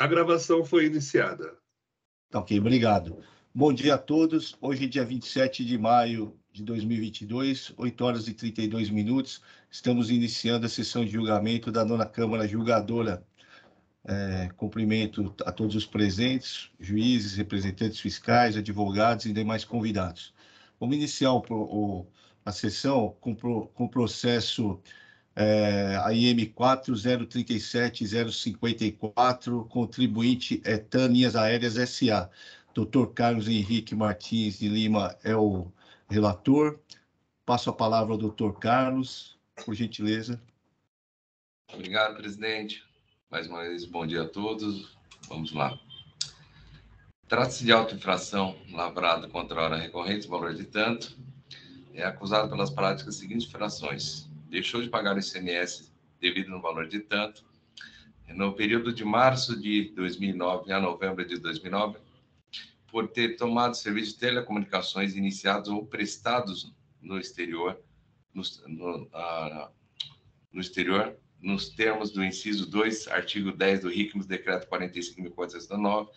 A gravação foi iniciada. Ok, obrigado. Bom dia a todos. Hoje, dia 27 de maio de 2022, 8 horas e 32 minutos. Estamos iniciando a sessão de julgamento da 9ª Câmara Julgadora. Cumprimento a todos os presentes, juízes, representantes fiscais, advogados e demais convidados. Vamos iniciar a sessão com o processo AIM 4037054, contribuinte é TAM Linhas Aéreas S.A. Dr. Carlos Henrique Martins de Lima é o relator. Passo a palavra ao Dr. Carlos, por gentileza. Obrigado, presidente. Mais uma vez, bom dia a todos. Vamos lá. Trata-se de auto-infração lavrada contra a hora recorrente, valor de tanto. É acusado pelas práticas seguintes infrações: deixou de pagar o ICMS devido no valor de tanto, no período de março de 2009 a novembro de 2009, por ter tomado serviço de telecomunicações iniciados ou prestados no exterior, nos termos do inciso 2, artigo 10 do RICMS, decreto 45.409,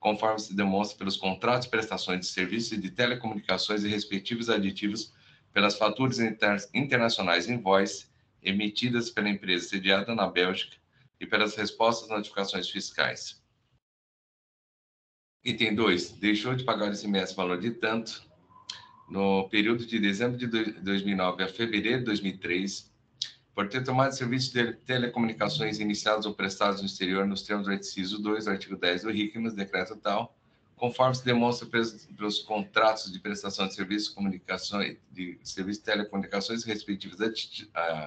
conforme se demonstra pelos contratos de prestações de serviços de telecomunicações e respectivos aditivos, pelas faturas internacionais invoice emitidas pela empresa sediada na Bélgica e pelas respostas às notificações fiscais. Item 2. Deixou de pagar o ICMS valor de tanto no período de dezembro de 2009 a fevereiro de 2003, por ter tomado serviços de telecomunicações iniciados ou prestados no exterior nos termos do inciso 2, artigo 10 do RICMS, decreto tal, conforme se demonstra pelos contratos de prestação de serviços de telecomunicações respectivos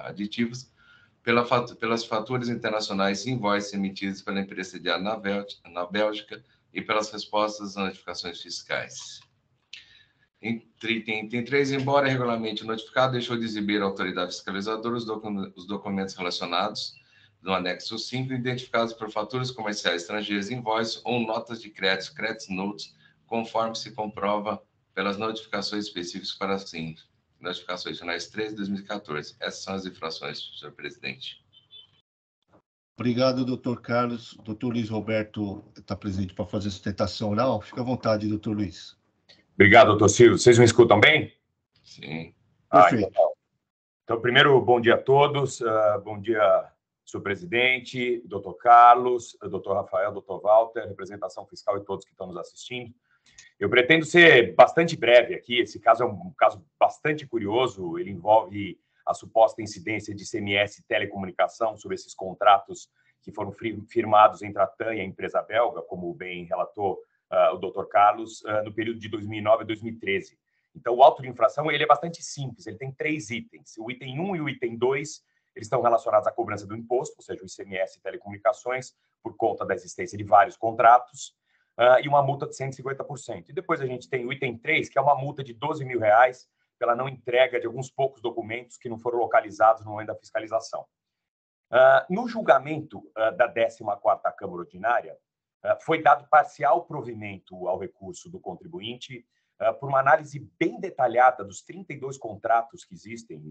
aditivos, pelas faturas internacionais invoice emitidas pela empresa sediada na Bélgica e pelas respostas às notificações fiscais. Item 3, embora regularmente notificado, deixou de exibir à autoridade fiscalizadora os documentos relacionados no anexo 5, identificados por faturas comerciais estrangeiras, invoice ou notas de crédito, credit notes, conforme se comprova pelas notificações específicas para assim, notificações finais 13 de 2014. Essas são as infrações, senhor presidente. Obrigado, doutor Carlos. Doutor Luiz Roberto está presente para fazer a sustentação oral. Fica à vontade, doutor Luiz. Obrigado, doutor Silvio. Vocês me escutam bem? Sim. Perfeito. Então, primeiro, bom dia a todos. Bom dia, senhor presidente, doutor Carlos, doutor Rafael, doutor Walter, representação fiscal e todos que estão nos assistindo. Eu pretendo ser bastante breve aqui. Esse caso é um caso bastante curioso. Ele envolve a suposta incidência de ICMS e telecomunicação sobre esses contratos que foram firmados entre a TAM e a empresa belga, como bem relatou o Dr. Carlos, no período de 2009 a 2013. Então, o auto de infração ele é bastante simples, ele tem 3 itens. O item 1 e o item 2, eles estão relacionados à cobrança do imposto, ou seja, o ICMS e telecomunicações, por conta da existência de vários contratos, e uma multa de 150%. E depois a gente tem o item 3, que é uma multa de R$12 mil pela não entrega de alguns poucos documentos que não foram localizados no momento da fiscalização. No julgamento da 14ª Câmara Ordinária, foi dado parcial provimento ao recurso do contribuinte por uma análise bem detalhada dos 32 contratos que existem,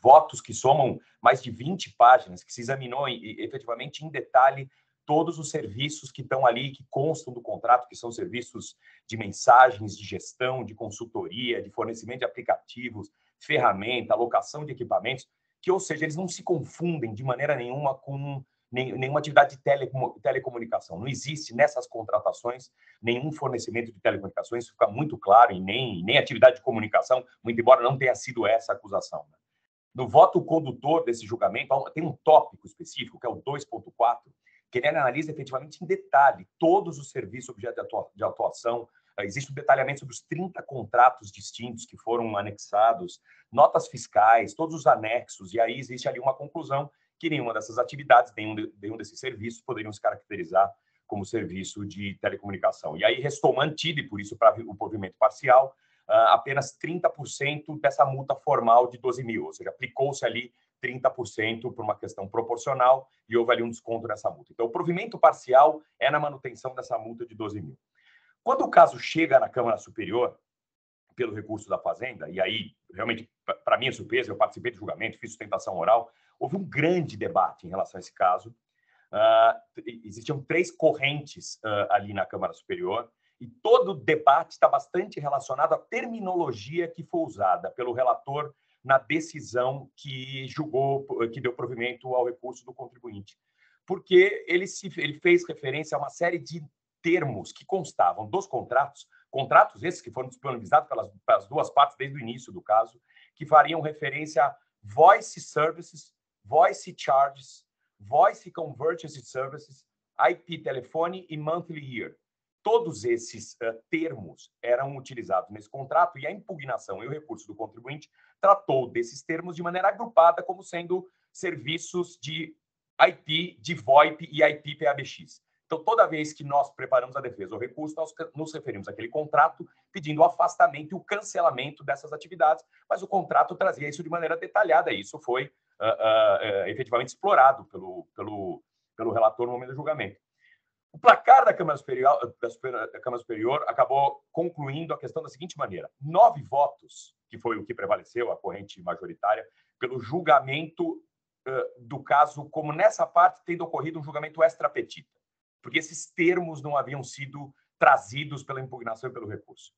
votos que somam mais de 20 páginas, que se examinou efetivamente em detalhe todos os serviços que estão ali, que constam do contrato, que são serviços de mensagens, de gestão, de consultoria, de fornecimento de aplicativos, ferramenta, alocação de equipamentos, que, ou seja, eles não se confundem de maneira nenhuma com nenhuma atividade de telecomunicação. Não existe nessas contratações nenhum fornecimento de telecomunicações, isso fica muito claro, e nem atividade de comunicação, muito embora não tenha sido essa a acusação. No voto condutor desse julgamento, tem um tópico específico, que é o 2.4, que ele analisa efetivamente em detalhe todos os serviços objeto de atuação. Existe um detalhamento sobre os 30 contratos distintos que foram anexados, notas fiscais, todos os anexos, e aí existe ali uma conclusão que nenhuma dessas atividades, nenhum desses serviços poderiam se caracterizar como serviço de telecomunicação. E aí restou mantido, e por isso para o provimento parcial, apenas 30% dessa multa formal de 12 mil, ou seja, aplicou-se ali 30% por uma questão proporcional e houve ali um desconto nessa multa. Então, o provimento parcial é na manutenção dessa multa de 12 mil. Quando o caso chega na Câmara Superior, pelo recurso da Fazenda, e aí, realmente, para minha surpresa, eu participei do julgamento, fiz sustentação oral, houve um grande debate em relação a esse caso. existiam 3 correntes ali na Câmara Superior, e todo o debate está bastante relacionado à terminologia que foi usada pelo relator na decisão que julgou, que deu provimento ao recurso do contribuinte. Porque ele fez referência a uma série de termos que constavam dos contratos esses que foram disponibilizados pelas duas partes desde o início do caso, que fariam referência a voice services, voice charges, voice convergence services, IP telefone e monthly year. Todos esses termos eram utilizados nesse contrato e a impugnação e o recurso do contribuinte tratou desses termos de maneira agrupada como sendo serviços de IP, de VoIP e IP PABX. Então, toda vez que nós preparamos a defesa ou recurso, nós nos referimos àquele contrato pedindo o afastamento e o cancelamento dessas atividades, mas o contrato trazia isso de maneira detalhada e isso foi efetivamente explorado pelo relator no momento do julgamento. O placar da Câmara Superior acabou concluindo a questão da seguinte maneira: 9 votos, que foi o que prevaleceu, a corrente majoritária, pelo julgamento do caso, como nessa parte tendo ocorrido um julgamento extra petita, porque esses termos não haviam sido trazidos pela impugnação e pelo recurso.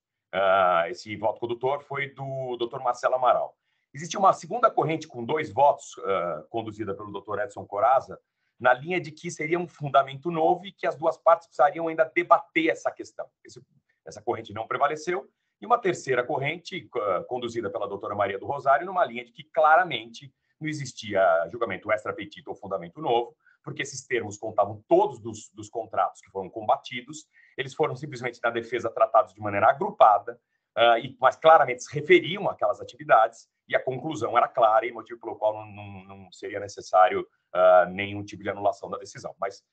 Esse voto condutor foi do Dr. Marcelo Amaral. Existe uma segunda corrente com 2 votos, conduzida pelo Dr. Edson Corazza, na linha de que seria um fundamento novo e que as duas partes precisariam ainda debater essa questão. Essa corrente não prevaleceu. E uma terceira corrente, conduzida pela doutora Maria do Rosário, numa linha de que claramente não existia julgamento extra petita ou fundamento novo, porque esses termos contavam todos dos contratos que foram combatidos, eles foram simplesmente na defesa tratados de maneira agrupada, mas claramente se referiam àquelas atividades, e a conclusão era clara, e motivo pelo qual não seria necessário nenhum tipo de anulação da decisão. Mas,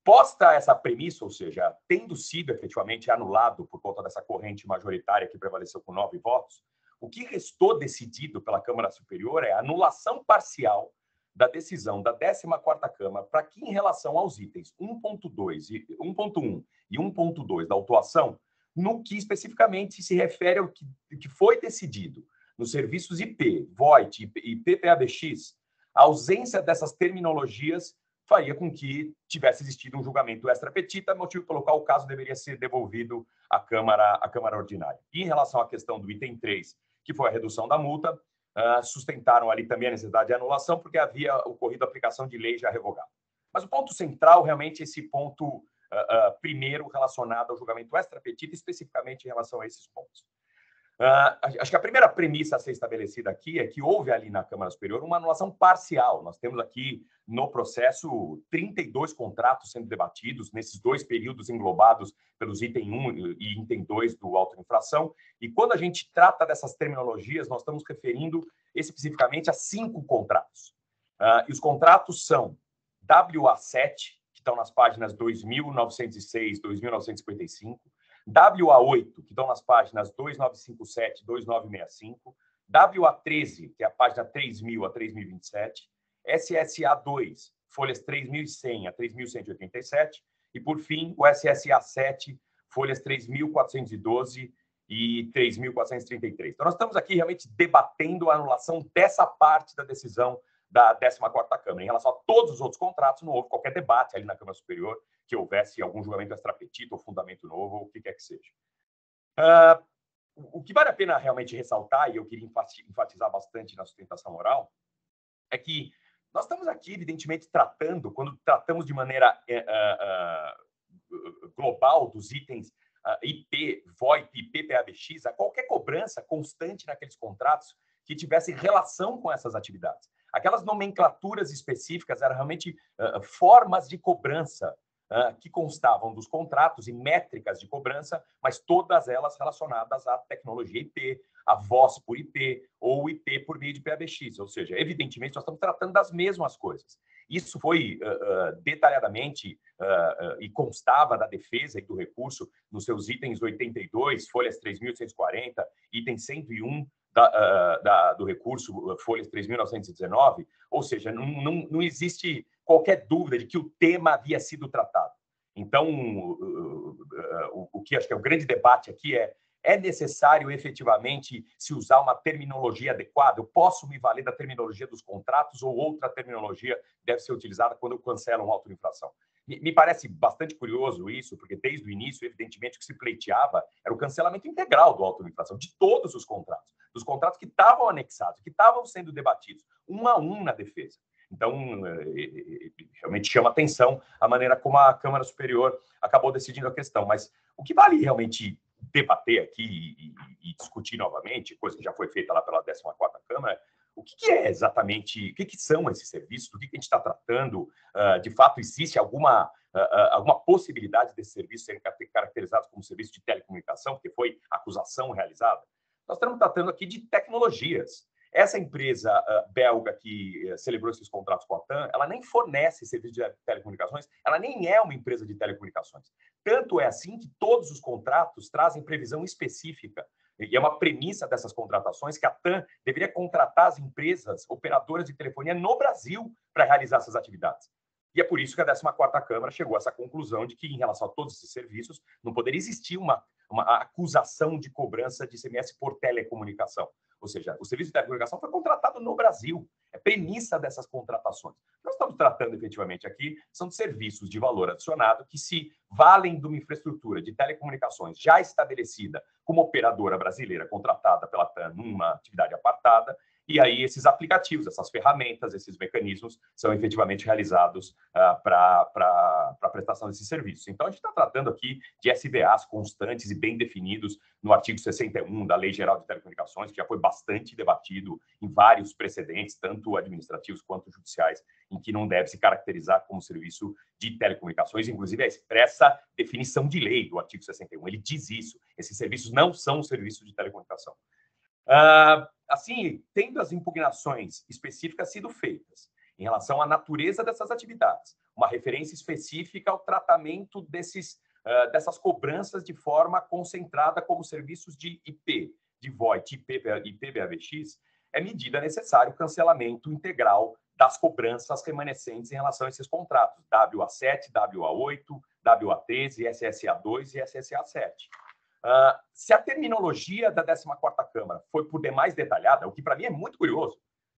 posta essa premissa, ou seja, tendo sido efetivamente anulado por conta dessa corrente majoritária que prevaleceu com 9 votos, o que restou decidido pela Câmara Superior é a anulação parcial da decisão da 14ª Câmara para que, em relação aos itens 1.2 e 1.1 e 1.2 da autuação, no que especificamente se refere ao que foi decidido nos serviços IP, VoIP e PPABX, a ausência dessas terminologias faria com que tivesse existido um julgamento extra petita, motivo pelo qual o caso deveria ser devolvido à Câmara Ordinária. E em relação à questão do item 3, que foi a redução da multa, sustentaram ali também a necessidade de anulação, porque havia ocorrido a aplicação de lei já revogada. Mas o ponto central, realmente, é esse ponto primeiro relacionado ao julgamento extra petita, especificamente em relação a esses pontos. Acho que a primeira premissa a ser estabelecida aqui é que houve ali na Câmara Superior uma anulação parcial. Nós temos aqui no processo 32 contratos sendo debatidos nesses 2 períodos englobados pelos item 1 e item 2 do auto de infração. E quando a gente trata dessas terminologias, nós estamos referindo especificamente a 5 contratos. E os contratos são WA7, que estão nas páginas 2.906, 2.955, WA8, que estão nas páginas 2957 e 2965, WA13, que é a página 3000 a 3027, SSA2, folhas 3100 a 3187, e, por fim, o SSA7, folhas 3412 e 3433. Então, nós estamos aqui realmente debatendo a anulação dessa parte da decisão da 14ª Câmara. Em relação a todos os outros contratos, não houve qualquer debate ali na Câmara Superior que houvesse algum julgamento extra petita ou fundamento novo, ou o que quer que seja. O que vale a pena realmente ressaltar, e eu queria enfatizar bastante na sustentação oral, é que nós estamos aqui, evidentemente, quando tratamos de maneira global dos itens IP, VoIP e PPABX, a qualquer cobrança constante naqueles contratos que tivesse relação com essas atividades. Aquelas nomenclaturas específicas eram realmente formas de cobrança que constavam dos contratos e métricas de cobrança, mas todas elas relacionadas à tecnologia IP, a voz por IP ou IP por meio de PABX. Ou seja, evidentemente, nós estamos tratando das mesmas coisas. Isso foi detalhadamente e constava da defesa e do recurso nos seus itens 82, folhas 3.140, item 101 do recurso, folhas 3.919, ou seja, não existe qualquer dúvida de que o tema havia sido tratado. Então, o que acho que é o grande debate aqui é É necessário, efetivamente, se usar uma terminologia adequada? Eu posso me valer da terminologia dos contratos ou outra terminologia deve ser utilizada quando eu cancelo uma auto-infração? Me parece bastante curioso isso, porque desde o início, evidentemente, o que se pleiteava era o cancelamento integral do auto-infração, de todos os contratos, dos contratos que estavam anexados, que estavam sendo debatidos, um a um na defesa. Então, realmente chama atenção a maneira como a Câmara Superior acabou decidindo a questão. Mas o que vale realmente debater aqui e discutir novamente, coisa que já foi feita lá pela 14ª Câmara, o que é exatamente, o que são esses serviços, do que a gente está tratando? De fato, existe alguma possibilidade desses serviços serem caracterizados como serviço de telecomunicação, porque foi a acusação realizada? Nós estamos tratando aqui de tecnologias. Essa empresa belga que celebrou esses contratos com a TAM, ela nem fornece serviço de telecomunicações, ela nem é uma empresa de telecomunicações. Tanto é assim que todos os contratos trazem previsão específica, e é uma premissa dessas contratações que a TAM deveria contratar as empresas operadoras de telefonia no Brasil para realizar essas atividades. E é por isso que a 14ª Câmara chegou a essa conclusão de que, em relação a todos esses serviços, não poderia existir uma acusação de cobrança de ICMS por telecomunicação. Ou seja, o serviço de telecomunicação foi contratado no Brasil. É premissa dessas contratações. Nós estamos tratando, efetivamente, aqui, são de serviços de valor adicionado que se valem de uma infraestrutura de telecomunicações já estabelecida como operadora brasileira contratada pela TAM numa atividade apartada, e aí esses aplicativos, essas ferramentas, esses mecanismos são efetivamente realizados para a prestação desses serviços. Então, a gente está tratando aqui de SVAs constantes e bem definidos no artigo 61 da Lei Geral de Telecomunicações, que já foi bastante debatido em vários precedentes, tanto administrativos quanto judiciais, em que não deve se caracterizar como serviço de telecomunicações, inclusive a expressa definição de lei do artigo 61. Ele diz isso, esses serviços não são serviços de telecomunicação. Assim, tendo as impugnações específicas sido feitas em relação à natureza dessas atividades, uma referência específica ao tratamento dessas cobranças de forma concentrada como serviços de IP, de VoIP, IPv6, é medida necessária o cancelamento integral das cobranças remanescentes em relação a esses contratos, WA7, WA8, WA13, SSA2 e SSA7. Se a terminologia da 14ª Câmara foi por demais detalhada, o que para mim é muito curioso,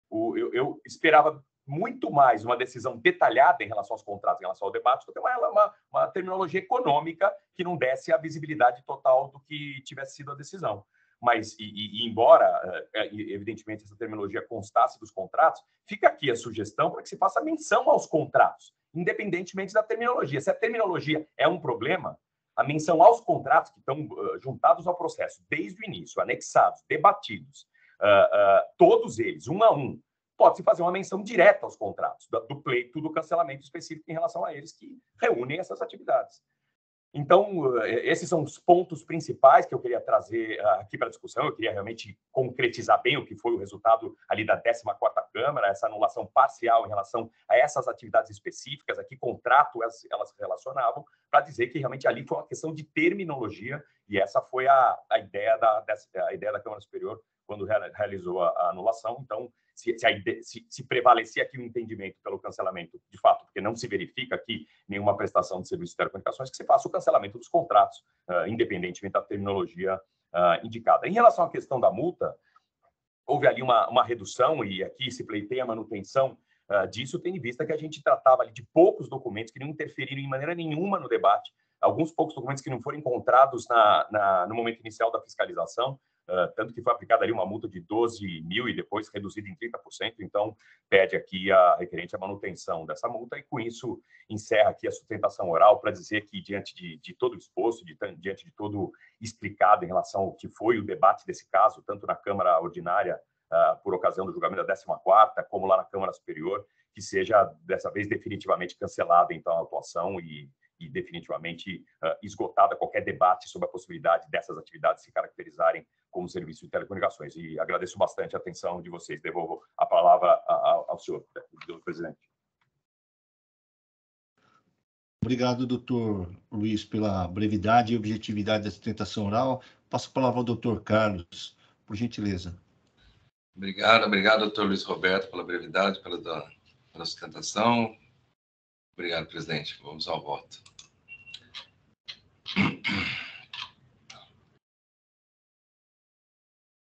eu esperava muito mais uma decisão detalhada em relação aos contratos, em relação ao debate, do que uma terminologia econômica que não desse a visibilidade total do que tivesse sido a decisão. Mas, embora, evidentemente, essa terminologia constasse dos contratos, fica aqui a sugestão para que se faça menção aos contratos, independentemente da terminologia. Se a terminologia é um problema, a menção aos contratos que estão juntados ao processo, desde o início, anexados, debatidos, todos eles, um a um, pode-se fazer uma menção direta aos contratos, do pleito do cancelamento específico em relação a eles que reúnem essas atividades. Então, esses são os pontos principais que eu queria trazer aqui para a discussão. Eu queria realmente concretizar bem o que foi o resultado ali da 14ª Câmara, essa anulação parcial em relação a essas atividades específicas, a que contrato elas se relacionavam, para dizer que realmente ali foi uma questão de terminologia, e essa foi a ideia da Câmara Superior quando realizou a anulação. Então, se prevalecer aqui o entendimento pelo cancelamento, de fato, porque não se verifica aqui nenhuma prestação de serviços de telecomunicações, que se faça o cancelamento dos contratos, independentemente da terminologia indicada. Em relação à questão da multa, houve ali uma redução, e aqui se pleiteia a manutenção disso, tendo em vista que a gente tratava ali de poucos documentos que não interferiram em maneira nenhuma no debate, alguns poucos documentos que não foram encontrados no momento inicial da fiscalização, tanto que foi aplicada ali uma multa de 12 mil e depois reduzida em 30%, então pede aqui a requerente a manutenção dessa multa, e com isso encerra aqui a sustentação oral para dizer que, diante de todo o exposto, diante de todo explicado em relação ao que foi o debate desse caso, tanto na Câmara Ordinária, por ocasião do julgamento da 14ª, como lá na Câmara Superior, que seja, dessa vez, definitivamente cancelada, então, a atuação e definitivamente esgotada qualquer debate sobre a possibilidade dessas atividades se caracterizarem como serviço de telecomunicações. E agradeço bastante a atenção de vocês. Devolvo a palavra ao senhor, presidente. Obrigado, doutor Luiz, pela brevidade e objetividade da sustentação oral. Passo a palavra ao doutor Carlos, por gentileza. Obrigado, doutor Luiz Roberto, pela brevidade, pela sustentação. Obrigado, presidente. Vamos ao voto.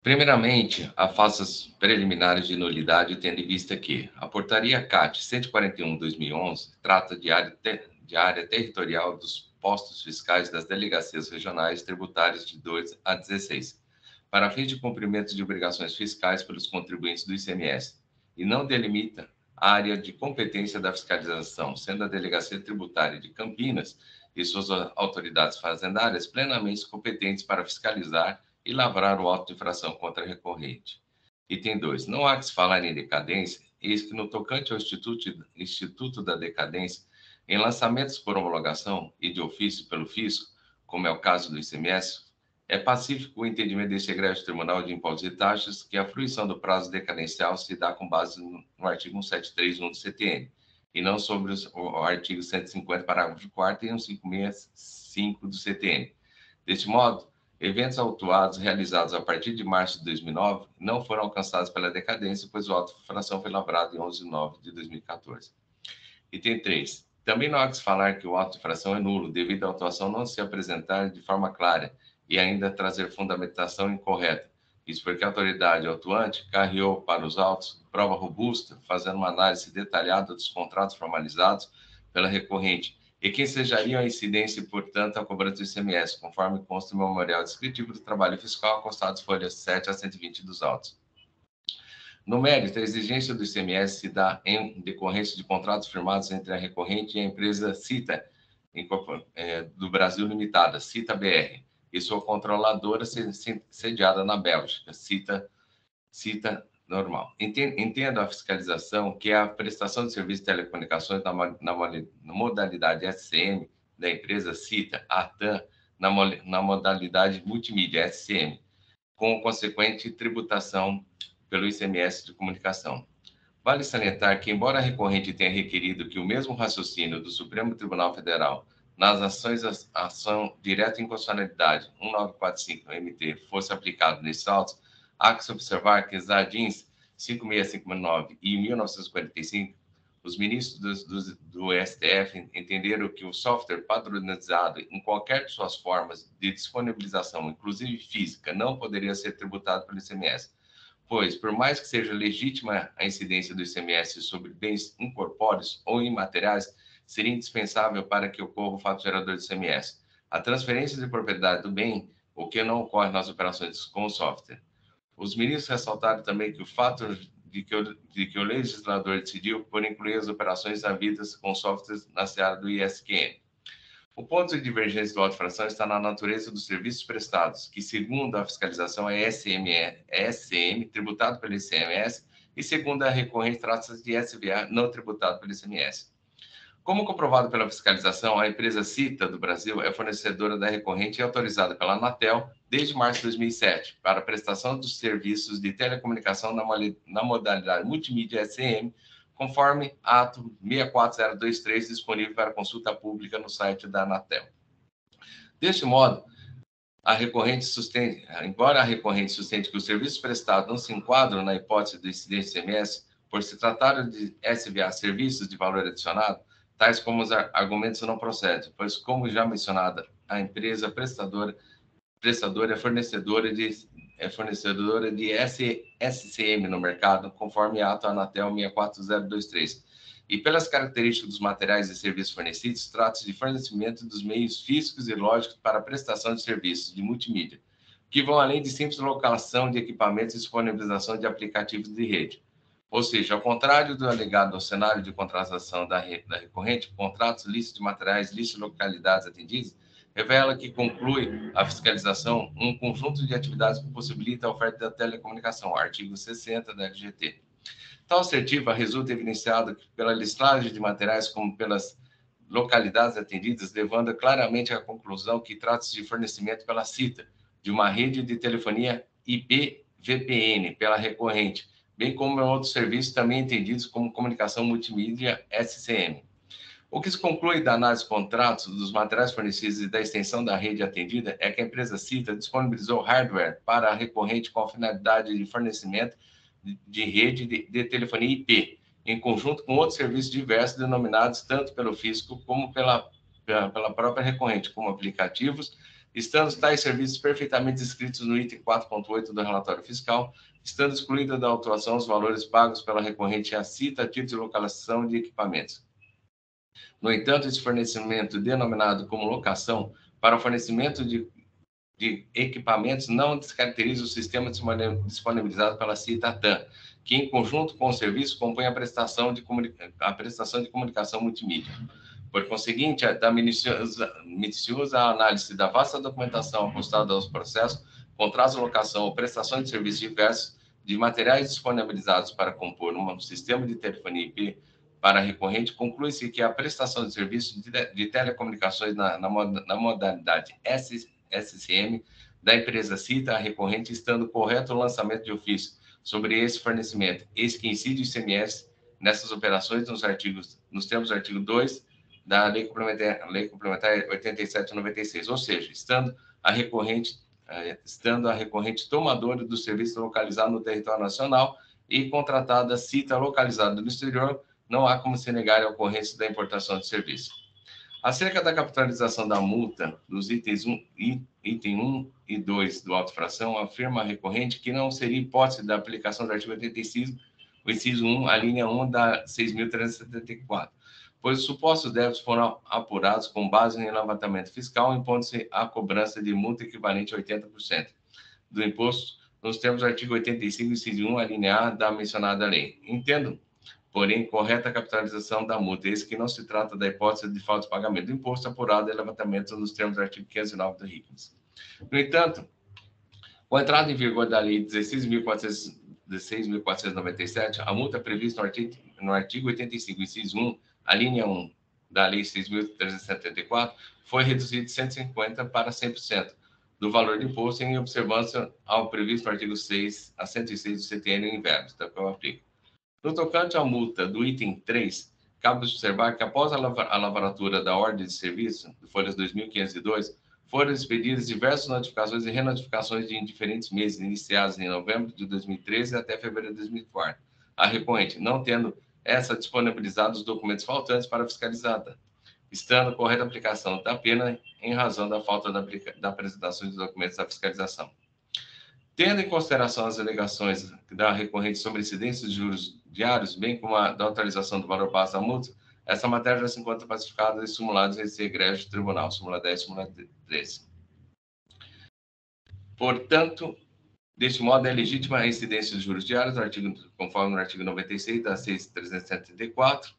Primeiramente, afasta as preliminares de nulidade, tendo em vista que a Portaria CAT 141/2011 trata de área territorial dos postos fiscais das delegacias regionais tributárias de 2 a 16, para fins de cumprimento de obrigações fiscais pelos contribuintes do ICMS, e não delimita a área de competência da fiscalização, sendo a Delegacia Tributária de Campinas e suas autoridades fazendárias plenamente competentes para fiscalizar e lavrar o auto de infração contra a recorrente. Item 2. Não há que se falar em decadência, eis que no tocante ao Instituto da Decadência, em lançamentos por homologação e de ofício pelo fisco, como é o caso do ICMS, é pacífico o entendimento deste egrégio Tribunal de Impostos e Taxas que a fruição do prazo decadencial se dá com base no artigo 173.1 do CTN, e não sobre o artigo 150, parágrafo 4º e 156.5 do CTN. Deste modo, eventos autuados realizados a partir de março de 2009 não foram alcançados pela decadência, pois o auto de infração foi lavrado em 11 de novembro de 2014. Item 3. Também não há que se falar que o auto de infração é nulo, devido à autuação não se apresentar de forma clara e ainda trazer fundamentação incorreta. Isso porque a autoridade autuante carreou para os autos prova robusta, fazendo uma análise detalhada dos contratos formalizados pela recorrente, e que ensejariam a incidência e, portanto, a cobrança do ICMS, conforme consta no memorial descritivo do trabalho fiscal, constados folhas 7 a 120 dos autos. No mérito, a exigência do ICMS se dá em decorrência de contratos firmados entre a recorrente e a empresa CITA, do Brasil Limitada, CITA BR, e sua controladora sediada na Bélgica, CITA normal. Entendo a fiscalização, que é a prestação de serviço de telecomunicações na modalidade SCM da empresa CITA, a TAM, na modalidade multimídia SCM, com consequente tributação pelo ICMS de comunicação. Vale salientar que, embora a recorrente tenha requerido que o mesmo raciocínio do Supremo Tribunal Federal nas ações ação direta em inconstitucionalidade 1945-MT fosse aplicado nesses autos, há que se observar que as ADINs 5659 e 1945, os ministros do STF entenderam que o software padronizado em qualquer de suas formas de disponibilização, inclusive física, não poderia ser tributado pelo ICMS, pois, por mais que seja legítima a incidência do ICMS sobre bens incorpóreos ou imateriais, seria indispensável para que ocorra o fato gerador do ICMS, a transferência de propriedade do bem, o que não ocorre nas operações com o software. Os ministros ressaltaram também que o fato de que o legislador decidiu por incluir as operações havidas com softwares na seara do ISQN. O ponto de divergência do auto de infração está na natureza dos serviços prestados, que, segundo a fiscalização, é SCM, tributado pelo ICMS, e, segundo a recorrente, trata-se de SVA, não tributado pelo ICMS. Como comprovado pela fiscalização, a empresa CITA do Brasil é fornecedora da recorrente e autorizada pela Anatel desde março de 2007 para a prestação dos serviços de telecomunicação na modalidade multimídia SCM, conforme ato 64023, disponível para consulta pública no site da Anatel. Deste modo, embora a recorrente sustente que os serviços prestados não se enquadram na hipótese do incidente ICMS, por se tratar de SVA, serviços de valor adicionado, tais como os argumentos não procedem, pois, como já mencionada, a empresa prestadora é fornecedora de SCM no mercado, conforme ato Anatel 64023. E pelas características dos materiais e serviços fornecidos, trata-se de fornecimento dos meios físicos e lógicos para a prestação de serviços de multimídia, que vão além de simples locação de equipamentos e disponibilização de aplicativos de rede. Ou seja, ao contrário do alegado ao cenário de contratação da recorrente, contratos, listas de materiais, listas de localidades atendidas, revela que conclui a fiscalização um conjunto de atividades que possibilita a oferta da telecomunicação, artigo 60 da LGT. Tal assertiva resulta evidenciado pela listagem de materiais como pelas localidades atendidas, levando claramente à conclusão que trata-se de fornecimento pela CITA, de uma rede de telefonia IP VPN pela recorrente, bem como outros serviços também entendidos como comunicação multimídia SCM. O que se conclui da análise de contratos, dos materiais fornecidos e da extensão da rede atendida é que a empresa CITA disponibilizou hardware para a recorrente com a finalidade de fornecimento de rede de telefonia IP, em conjunto com outros serviços diversos denominados tanto pelo fisco como pela própria recorrente, como aplicativos, estando tais serviços perfeitamente descritos no item 4.8 do relatório fiscal, estando excluída da autuação os valores pagos pela recorrente à CITA a título de localização de equipamentos. No entanto, esse fornecimento denominado como locação para o fornecimento de equipamentos não descaracteriza o sistema disponibilizado pela CITA-TAM, que, em conjunto com o serviço, compõe a prestação de comunicação multimídia. Por conseguinte, da minuciosa análise da vasta documentação apostada aos processos, contratos de locação ou prestação de serviços diversos de materiais disponibilizados para compor um sistema de telefonia IP para recorrente, conclui-se que a prestação de serviços de telecomunicações na modalidade SCM da empresa CITA a recorrente, estando correto o lançamento de ofício sobre esse fornecimento, eis que incide o ICMS nessas operações nos termos do artigo 2 da Lei Complementar 87/96, ou seja, estando a recorrente tomadora do serviço localizado no território nacional e contratada CITA localizada no exterior, não há como se negar a ocorrência da importação de serviço. Acerca da capitalização da multa dos item 1 e 2 do auto-infração, afirma a recorrente que não seria hipótese da aplicação do artigo 85, o inciso 1, a linha 1 da 6.374, pois os supostos débitos foram apurados com base em levantamento fiscal, impondo-se a cobrança de multa equivalente a 80% do imposto, nos termos do artigo 85, inciso 1, a linha A da mencionada lei. Entendo, porém, correta a capitalização da multa, eis que não se trata da hipótese de falta de pagamento do imposto apurado e levantamento nos termos do artigo 509 do RICMS. No entanto, com a entrada em vigor da Lei 16.497, a multa prevista no artigo 85, inciso 1, a linha 1 da Lei 6.374, foi reduzida de 150% para 100% do valor do imposto em observância ao previsto no artigo 6 a 106 do CTN em verbos, da qual eu aplico. No tocante à multa do item 3, cabe observar que após a lavratura da ordem de serviço, folhas 2.502, foram expedidas diversas notificações e renotificações em diferentes meses, iniciadas em novembro de 2013 até fevereiro de 2004. A recorrente, não tendo essa disponibilizado os documentos faltantes para fiscalizada, estando correta a aplicação da pena em razão da falta da apresentação dos documentos da fiscalização. Tendo em consideração as alegações da recorrente sobre incidência de juros diários, bem como a da atualização do valor base da multa, essa matéria já se encontra pacificada em simulados em egrégio do tribunal, súmula 10 e súmula 13. Portanto, deste modo, é legítima a incidência de juros diários, conforme no artigo 96 da 6.374,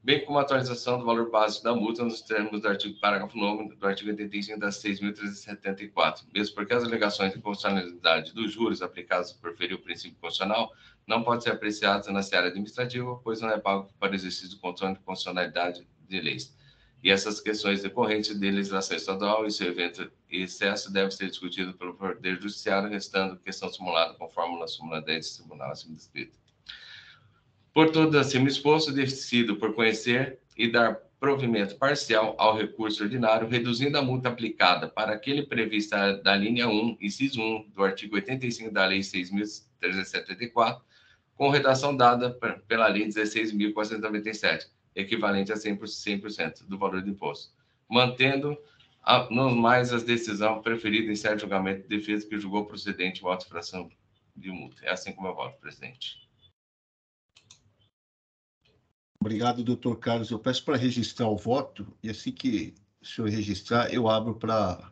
bem como a atualização do valor básico da multa nos termos do artigo parágrafo 9 do artigo 85 da 6.374, mesmo porque as alegações de constitucionalidade dos juros aplicados por ferir o princípio constitucional não podem ser apreciadas na seara administrativa, pois não é pago para o exercício do controle de constitucionalidade de leis. E essas questões decorrentes de legislação estadual e seu evento e excesso devem ser discutidos pelo Poder Judiciário, restando questão simulada conforme na súmula 10 do Tribunal acima descrito. Por tudo acima exposto, decido por conhecer e dar provimento parcial ao recurso ordinário, reduzindo a multa aplicada para aquele prevista da linha 1, inciso 1, do artigo 85 da Lei 6.374, com redação dada pela Lei 16.497, equivalente a 100% do valor do imposto, mantendo no mais as decisões preferidas em certo julgamento de defesa que julgou procedente o auto-infração de multa. É assim como eu voto, presidente. Obrigado, doutor Carlos. Eu peço para registrar o voto e assim que o senhor registrar, eu abro para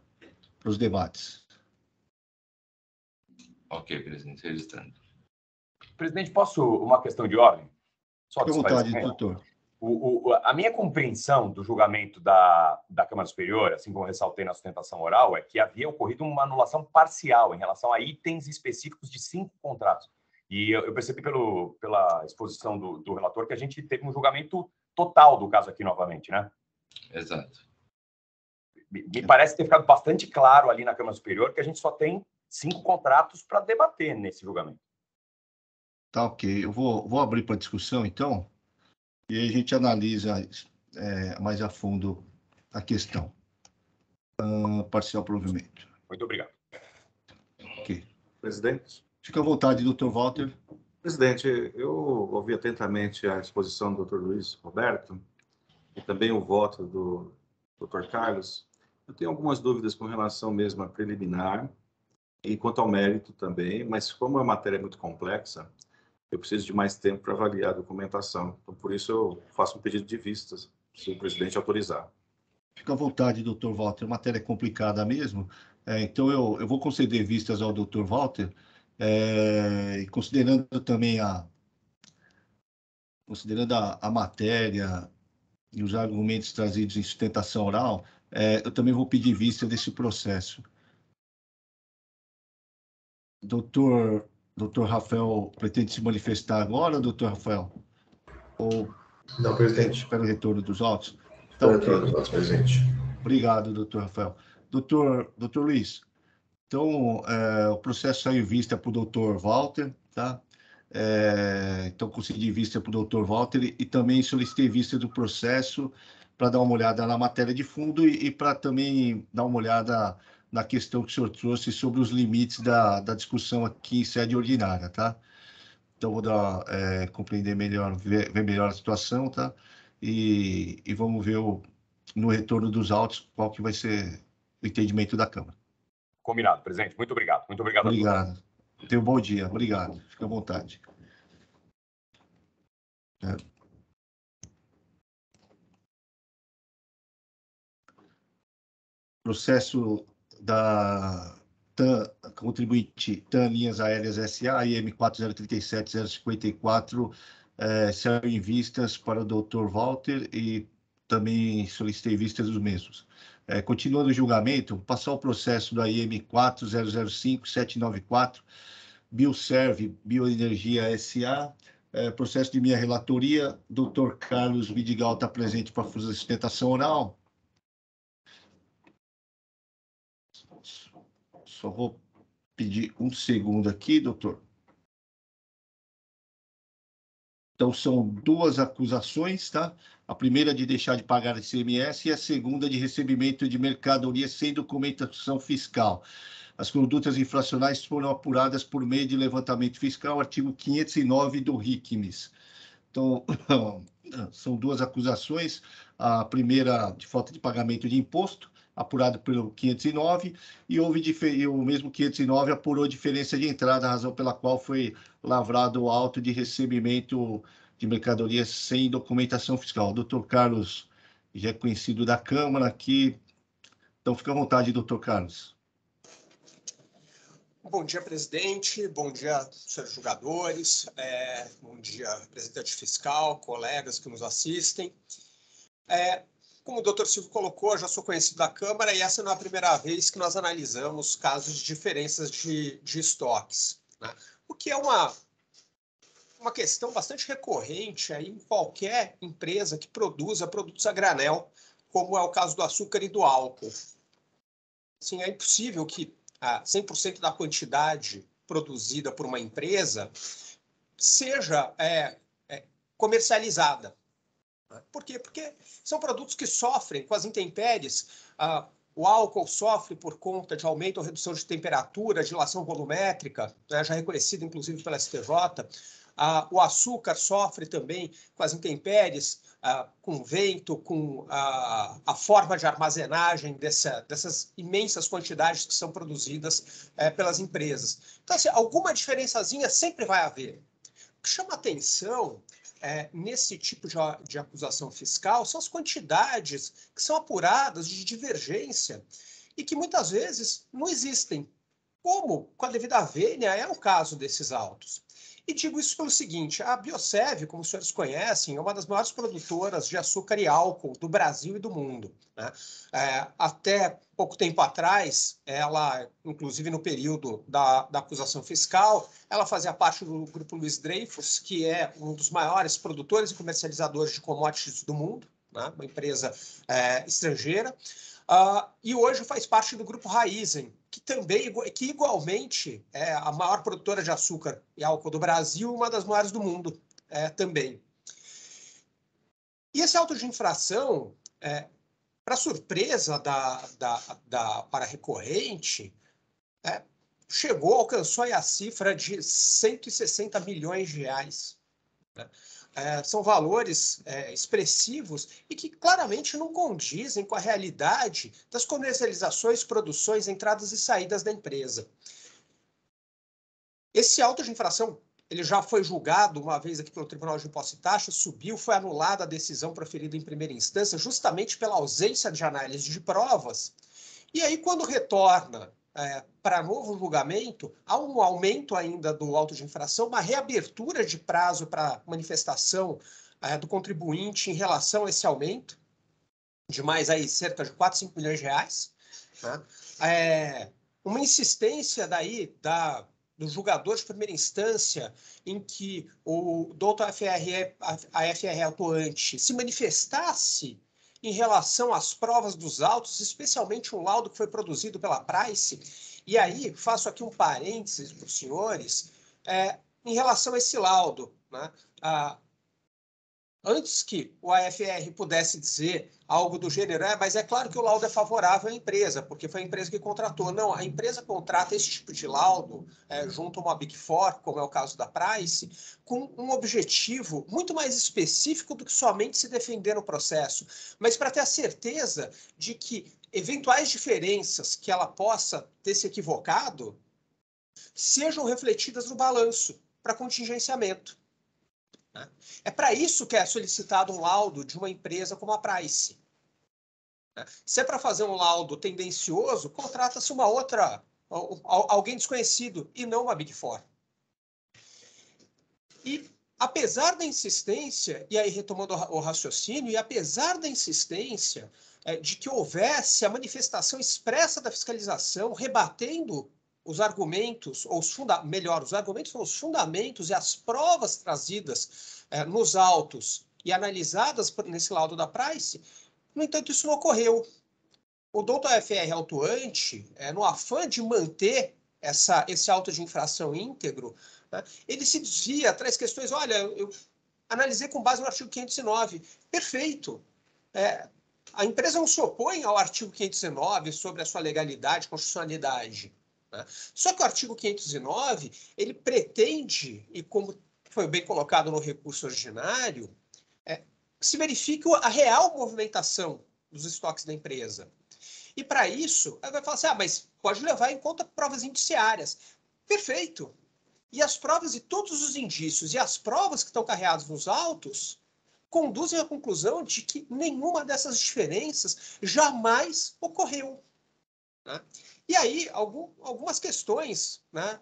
os debates. Ok, presidente, registrando. Presidente, posso uma questão de ordem? Fique à vontade, doutor. A minha compreensão do julgamento da Câmara Superior, assim como eu ressaltei na sustentação oral, é que havia ocorrido uma anulação parcial em relação a itens específicos de 5 contratos. E eu percebi pela exposição do relator que a gente teve um julgamento total do caso aqui novamente, né? Exato. Me parece ter ficado bastante claro ali na Câmara Superior que a gente só tem 5 contratos para debater nesse julgamento. Tá, ok. Eu vou abrir para discussão, então, e aí a gente analisa mais a fundo a questão. Parcial provimento. Muito obrigado. Ok. Presidente. Fica à vontade, doutor Walter. Presidente, eu ouvi atentamente a exposição do doutor Luiz Roberto e também o voto do doutor Carlos. Eu tenho algumas dúvidas com relação mesmo à preliminar e quanto ao mérito também, mas como a matéria é muito complexa, eu preciso de mais tempo para avaliar a documentação. Então, por isso, eu faço um pedido de vistas, se o presidente autorizar. Fica à vontade, doutor Walter. A matéria é complicada mesmo. Então, eu vou conceder vistas ao doutor Walter, e considerando também a matéria e os argumentos trazidos em sustentação oral, eu também vou pedir vista desse processo. Doutor Rafael, pretende se manifestar agora, doutor Rafael? Ou Não, presidente. espera o retorno dos autos? Tá, retorno dos autos, presidente. Obrigado, doutor Rafael. Doutor Luiz, então, o processo saiu em vista para o doutor Walter, tá? Então, concedi vista para o doutor Walter e também solicitei vista do processo para dar uma olhada na matéria de fundo e para também dar uma olhada na questão que o senhor trouxe sobre os limites da discussão aqui em sede ordinária, tá? Então, vou compreender melhor, ver melhor a situação, tá? E vamos ver no retorno dos autos qual que vai ser o entendimento da Câmara. Combinado, presidente. Muito obrigado. Muito obrigado a todos. Obrigado. Tenha um bom dia. Obrigado. Fique à vontade. Processo da contribuinte TAM Linhas Aéreas S.A., IM 4037054, saiu em vistas para o doutor Walter e também solicitei vistas dos mesmos. Continuando o julgamento, passar o processo da IM 4005794, Bioserve Bioenergia S.A., processo de minha relatoria, doutor Carlos Vidigal está presente para fazer a sustentação oral. Só vou pedir um segundo aqui, doutor. Então, são duas acusações, tá? A primeira de deixar de pagar ICMS e a segunda de recebimento de mercadoria sem documentação fiscal. As condutas infracionais foram apuradas por meio de levantamento fiscal, artigo 509 do RICMES. Então, são duas acusações. A primeira de falta de pagamento de imposto, apurado pelo 509, e o mesmo 509 apurou diferença de entrada, a razão pela qual foi lavrado o auto de recebimento de mercadorias sem documentação fiscal. O doutor Carlos já é conhecido da Câmara aqui, então fica à vontade, doutor Carlos. Bom dia, presidente. Bom dia, senhores julgadores. Bom dia, representante fiscal, colegas que nos assistem. Como o doutor Silvio colocou, eu já sou conhecido da Câmara e essa não é a primeira vez que nós analisamos casos de diferenças de estoques, né? O que é uma questão bastante recorrente aí em qualquer empresa que produza produtos a granel, como é o caso do açúcar e do álcool. Assim, é impossível que 100% da quantidade produzida por uma empresa seja comercializada. Por quê? Porque são produtos que sofrem com as intempéries. O álcool sofre por conta de aumento ou redução de temperatura, dilação volumétrica, né, já reconhecido inclusive pela STJ. O açúcar sofre também com as intempéries, com vento, com a forma de armazenagem dessas imensas quantidades que são produzidas pelas empresas. Então, assim, alguma diferençazinha sempre vai haver. O que chama atenção nesse tipo de acusação fiscal são as quantidades que são apuradas de divergência e que muitas vezes não existem, como com a devida vênia é o caso desses autos. E digo isso pelo seguinte, a Bioserve, como os senhores conhecem, é uma das maiores produtoras de açúcar e álcool do Brasil e do mundo, né? Até pouco tempo atrás, ela, inclusive no período da acusação fiscal, ela fazia parte do grupo Luiz Dreyfus, que é um dos maiores produtores e comercializadores de commodities do mundo, né? Uma empresa estrangeira. E hoje faz parte do grupo Raízen, que igualmente é a maior produtora de açúcar e álcool do Brasil e uma das maiores do mundo também. E esse auto de infração, para surpresa para recorrente, alcançou a cifra de 160 milhões de reais. Né? são valores expressivos e que claramente não condizem com a realidade das comercializações, produções, entradas e saídas da empresa. Esse auto de infração, ele já foi julgado uma vez aqui pelo Tribunal de Impostos e Taxas, subiu, foi anulada a decisão proferida em primeira instância, justamente pela ausência de análise de provas. E aí, quando retorna para novo julgamento, há um aumento ainda do auto de infração, uma reabertura de prazo para manifestação do contribuinte em relação a esse aumento, de mais aí cerca de 4, 5 milhões de reais. Né? Uma insistência daí do julgador de primeira instância em que o doutor a FRE atuante se manifestasse em relação às provas dos autos, especialmente um laudo que foi produzido pela Price. E aí, faço aqui um parênteses para os senhores, em relação a esse laudo. Né? Antes que o AFR pudesse dizer algo do gênero, mas é claro que o laudo é favorável à empresa, porque foi a empresa que contratou. Não, a empresa contrata esse tipo de laudo junto a uma Big Four, como é o caso da Price, com um objetivo muito mais específico do que somente se defender no processo, mas para ter a certeza de que eventuais diferenças que ela possa ter se equivocado sejam refletidas no balanço para contingenciamento. É para isso que é solicitado um laudo de uma empresa como a Price. Se é para fazer um laudo tendencioso, contrata-se uma outra, alguém desconhecido, e não uma Big Four. E apesar da insistência, e aí retomando o raciocínio, e apesar da insistência de que houvesse a manifestação expressa da fiscalização, rebatendo os argumentos, os argumentos são os fundamentos e as provas trazidas nos autos e analisadas nesse laudo da Price, no entanto, isso não ocorreu. O doutor FR autuante, no afã de manter esse auto de infração íntegro, né, ele se desvia, traz questões, olha, eu analisei com base no artigo 509. Perfeito. A empresa não se opõe ao artigo 509 sobre a sua legalidade, constitucionalidade. Né? Só que o artigo 509, ele pretende, e como foi bem colocado no recurso originário, se verifique a real movimentação dos estoques da empresa. E para isso, ela vai falar assim, mas pode levar em conta provas indiciárias. Perfeito. E as provas e todos os indícios e as provas que estão carreadas nos autos conduzem à conclusão de que nenhuma dessas diferenças jamais ocorreu. Né? E aí, algumas questões, né,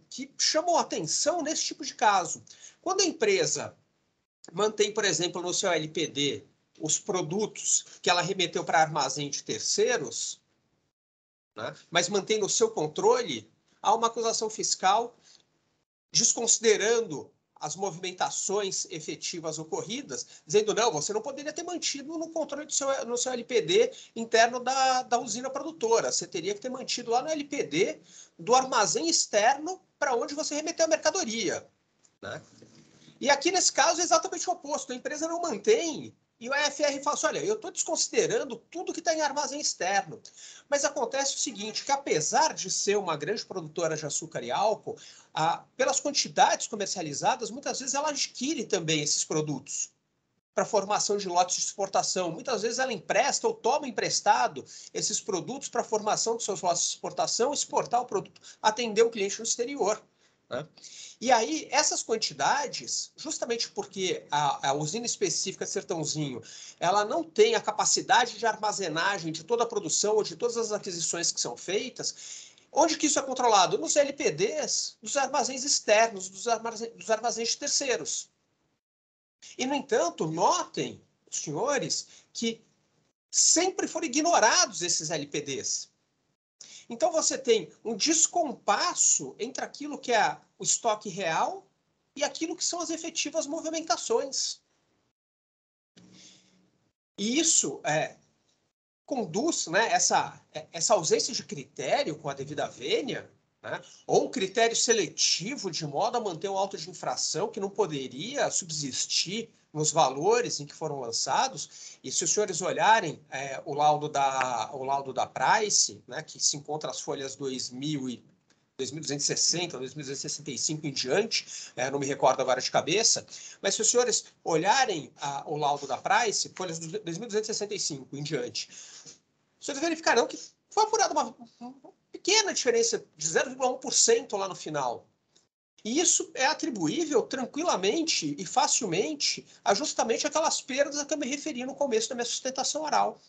que chamam atenção nesse tipo de caso. Quando a empresa mantém, por exemplo, no seu LPD, os produtos que ela remeteu para armazém de terceiros, né, mas mantém no seu controle, há uma acusação fiscal desconsiderando as movimentações efetivas ocorridas, dizendo, não, você não poderia ter mantido no controle no seu LPD interno da usina produtora, você teria que ter mantido lá no LPD do armazém externo para onde você remeteu a mercadoria. Né? E aqui, nesse caso, é exatamente o oposto, a empresa não mantém, e o AFR fala assim, olha, eu estou desconsiderando tudo que está em armazém externo. Mas acontece o seguinte, que apesar de ser uma grande produtora de açúcar e álcool, pelas quantidades comercializadas, muitas vezes ela adquire também esses produtos para formação de lotes de exportação. Muitas vezes ela empresta ou toma emprestado esses produtos para formação de seus lotes de exportação, exportar o produto, atender o cliente no exterior. Né? E aí, essas quantidades, justamente porque a usina específica Sertãozinho, ela não tem a capacidade de armazenagem de toda a produção ou de todas as aquisições que são feitas, onde que isso é controlado? Nos LPDs dos armazéns externos, dos armazéns de terceiros. E, no entanto, notem, senhores, que sempre foram ignorados esses LPDs. Então, você tem um descompasso entre aquilo que é o estoque real e aquilo que são as efetivas movimentações. E isso conduz, né, essa ausência de critério com a devida vênia, né, ou um critério seletivo de modo a manter um auto de infração que não poderia subsistir nos valores em que foram lançados. E se os senhores olharem o laudo da Price, né, que se encontra as folhas 2000 2260, 2265 em diante, não me recordo agora de cabeça, mas se os senhores olharem o laudo da Price, folhas de 2265 em diante, os senhores verificarão que foi apurada uma pequena diferença de 0,1% lá no final. E isso é atribuível tranquilamente e facilmente a justamente aquelas perdas a que eu me referi no começo da minha sustentação oral.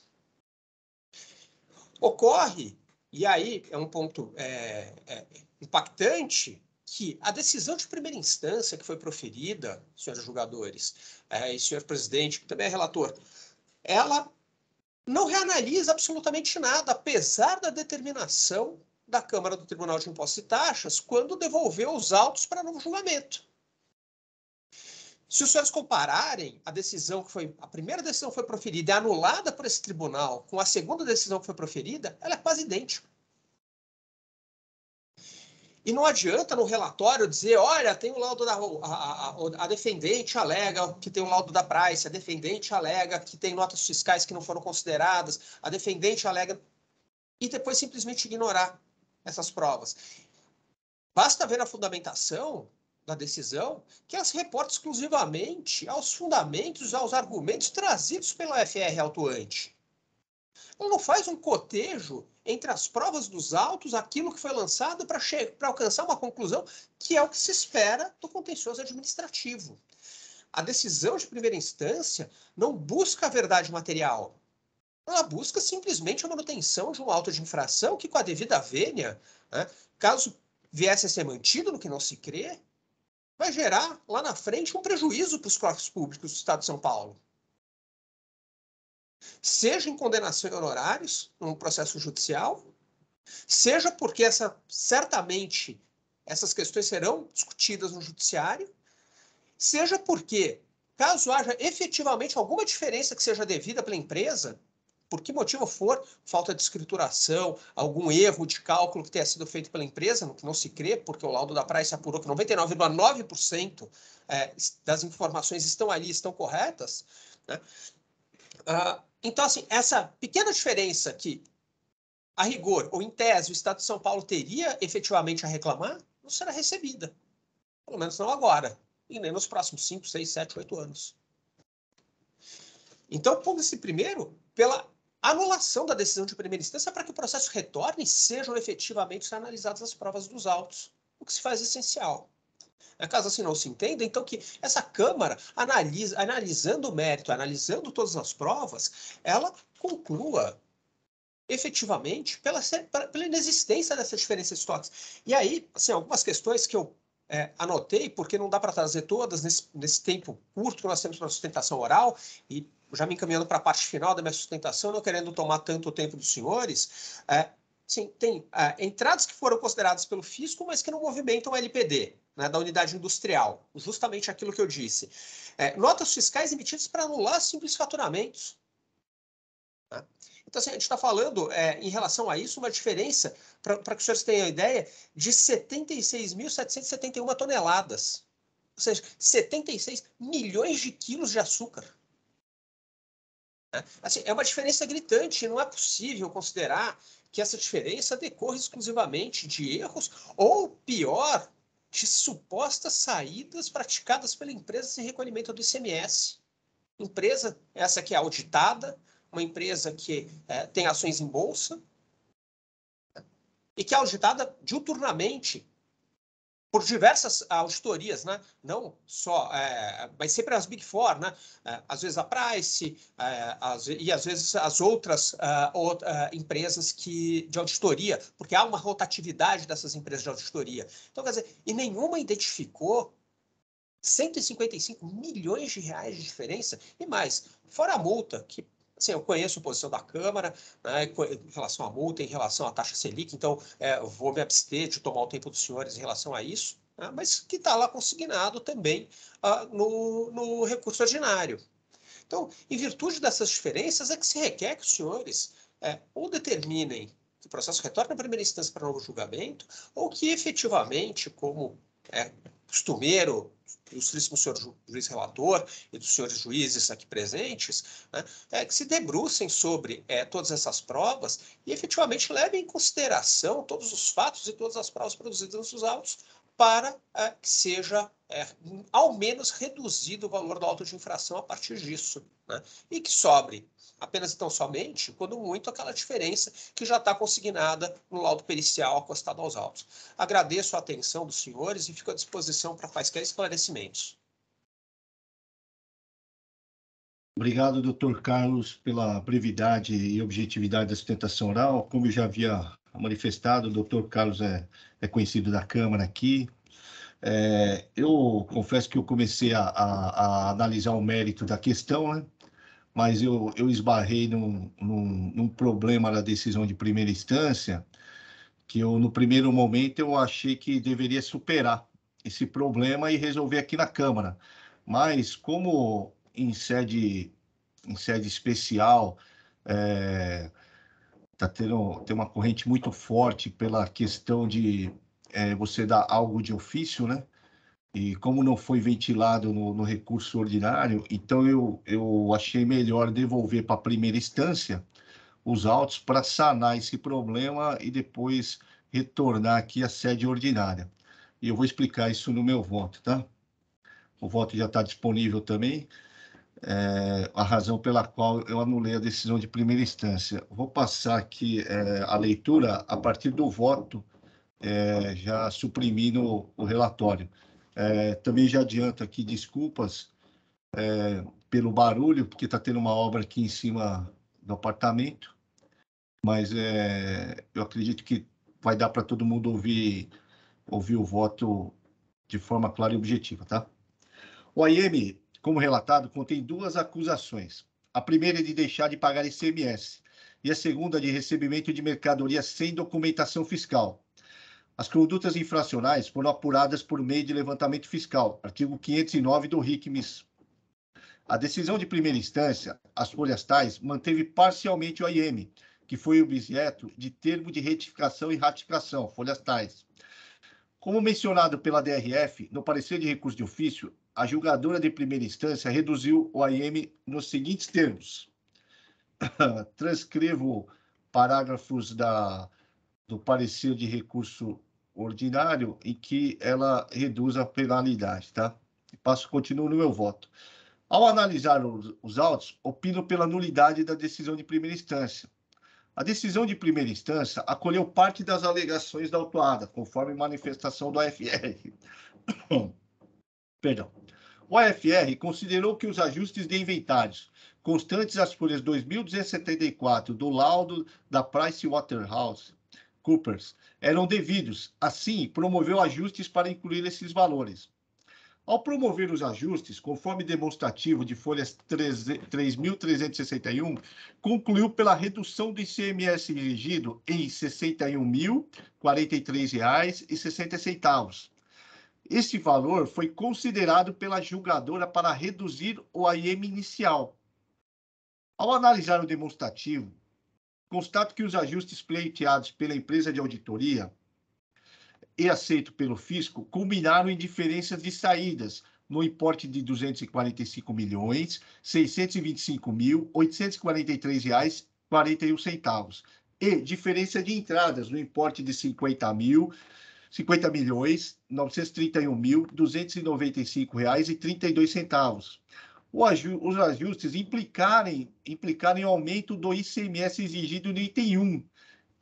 Ocorre, e aí é um ponto impactante, que a decisão de primeira instância que foi proferida, senhores julgadores, e senhor presidente, que também é relator, ela não reanalisa absolutamente nada, apesar da determinação da Câmara do Tribunal de Impostos e Taxas quando devolveu os autos para novo julgamento. Se os senhores compararem a decisão que foi, a primeira decisão que foi proferida e anulada por esse tribunal com a segunda decisão que foi proferida, ela é quase idêntica. E não adianta no relatório dizer, olha, tem o laudo da... A defendente alega que tem o laudo da Price, a defendente alega que tem notas fiscais que não foram consideradas, a defendente alega... E depois simplesmente ignorar essas provas. Basta ver a fundamentação da decisão que ela se reporta exclusivamente aos fundamentos, aos argumentos trazidos pela FR autuante. Ela não faz um cotejo entre as provas dos autos, aquilo que foi lançado para alcançar uma conclusão que é o que se espera do contencioso administrativo. A decisão de primeira instância não busca a verdade material. Ela busca simplesmente a manutenção de um auto de infração que, com a devida vênia, caso viesse a ser mantido no que não se crê, vai gerar lá na frente um prejuízo para os cofres públicos do Estado de São Paulo. Seja em condenação em honorários, num processo judicial, seja porque certamente essas questões serão discutidas no judiciário, seja porque, caso haja efetivamente alguma diferença que seja devida pela empresa, por que motivo for, falta de escrituração, algum erro de cálculo que tenha sido feito pela empresa, no que não se crê, porque o laudo da Price apurou que 99,9% das informações estão ali, estão corretas, né? Então, assim, essa pequena diferença que, a rigor, ou em tese, o Estado de São Paulo teria efetivamente a reclamar, não será recebida. Pelo menos não agora, e nem nos próximos 5, 6, 7, 8 anos. Então, ponto-se primeiro pela anulação da decisão de primeira instância para que o processo retorne e sejam efetivamente analisadas as provas dos autos, o que se faz essencial. Caso assim não se entenda, então que essa Câmara, analisando o mérito, analisando todas as provas, ela conclua efetivamente pela inexistência dessa diferença de estoques. E aí, assim, algumas questões que eu anotei, porque não dá para trazer todas nesse tempo curto que nós temos para sustentação oral, e já me encaminhando para a parte final da minha sustentação, não querendo tomar tanto tempo dos senhores, sim, tem entradas que foram consideradas pelo fisco, mas que não movimentam o LPD, né, da unidade industrial, justamente aquilo que eu disse. Notas fiscais emitidas para anular simples faturamentos. Né? Então, assim, a gente está falando, em relação a isso, uma diferença, para que os senhores tenham ideia, de 76.771 toneladas. Ou seja, 76 milhões de quilos de açúcar. Assim, é uma diferença gritante, não é possível considerar que essa diferença decorre exclusivamente de erros ou, pior, de supostas saídas praticadas pela empresa sem recolhimento do ICMS. Empresa essa que é auditada, uma empresa que tem ações em bolsa e que é auditada diuturnamente por diversas auditorias, né? Não só, mas sempre as Big Four, né? Às vezes a Price, e às vezes as outras empresas de auditoria, porque há uma rotatividade dessas empresas de auditoria. Então, quer dizer, e nenhuma identificou 155 milhões de reais de diferença e mais, fora a multa, que assim, eu conheço a posição da Câmara, né, em relação à multa, em relação à taxa Selic, então vou me abster de tomar o tempo dos senhores em relação a isso, né, mas que está lá consignado também no recurso ordinário. Então, em virtude dessas diferenças, é que se requer que os senhores ou determinem que o processo retorne à primeira instância para novo julgamento, ou que efetivamente, como costumeiro ilustríssimo senhor juiz relator e dos senhores juízes aqui presentes, né, que se debrucem sobre todas essas provas e efetivamente levem em consideração todos os fatos e todas as provas produzidas nos autos para que seja, ao menos, reduzido o valor do auto de infração a partir disso, né, e que sobre apenas e tão somente, quando muito, aquela diferença que já está consignada no laudo pericial acostado aos autos. Agradeço a atenção dos senhores e fico à disposição para quaisquer esclarecimentos. Obrigado, doutor Carlos, pela brevidade e objetividade da sustentação oral. Como eu já havia manifestado, o doutor Carlos é conhecido da Câmara aqui. Eu confesso que eu comecei a analisar o mérito da questão, né? Mas eu esbarrei num problema da decisão de primeira instância, que no primeiro momento, eu achei que deveria superar esse problema e resolver aqui na Câmara. Mas, como em sede especial, tem uma corrente muito forte pela questão de você dar algo de ofício, né? E como não foi ventilado no recurso ordinário, então eu achei melhor devolver para a primeira instância os autos para sanar esse problema e depois retornar aqui à sede ordinária. E eu vou explicar isso no meu voto, tá? O voto já está disponível também, a razão pela qual eu anulei a decisão de primeira instância. Vou passar aqui a leitura a partir do voto, já suprimindo o relatório. Também já adianto aqui desculpas pelo barulho, porque está tendo uma obra aqui em cima do apartamento, mas eu acredito que vai dar para todo mundo ouvir o voto de forma clara e objetiva, tá? O AIM, como relatado, contém duas acusações. A primeira é de deixar de pagar ICMS e a segunda de recebimento de mercadoria sem documentação fiscal. As condutas infracionais foram apuradas por meio de levantamento fiscal, artigo 509 do RICMS. A decisão de primeira instância, as folhas tais, manteve parcialmente o AIM, que foi objeto de termo de retificação e ratificação, folhas tais. Como mencionado pela DRF, no parecer de recurso de ofício, a julgadora de primeira instância reduziu o AIM nos seguintes termos. Transcrevo parágrafos do parecer de recurso ordinário em que ela reduz a penalidade, tá? Continuo no meu voto. Ao analisar os autos, opino pela nulidade da decisão de primeira instância. A decisão de primeira instância acolheu parte das alegações da autuada, conforme manifestação do AFR. Perdão. O AFR considerou que os ajustes de inventários constantes às folhas 2.274 do laudo da PricewaterhouseCoopers eram devidos. Assim, promoveu ajustes para incluir esses valores. Ao promover os ajustes, conforme demonstrativo de folhas 3.361, concluiu pela redução do ICMS exigido em R$ 61.043,60. Esse valor foi considerado pela julgadora para reduzir o AIM inicial. Ao analisar o demonstrativo, constato que os ajustes pleiteados pela empresa de auditoria e aceito pelo fisco culminaram em diferenças de saídas no importe de R$ 245.625.843,41 e diferença de entradas no importe de R$ 50.931.295,32. Os ajustes implicarem em aumento do ICMS exigido no item 1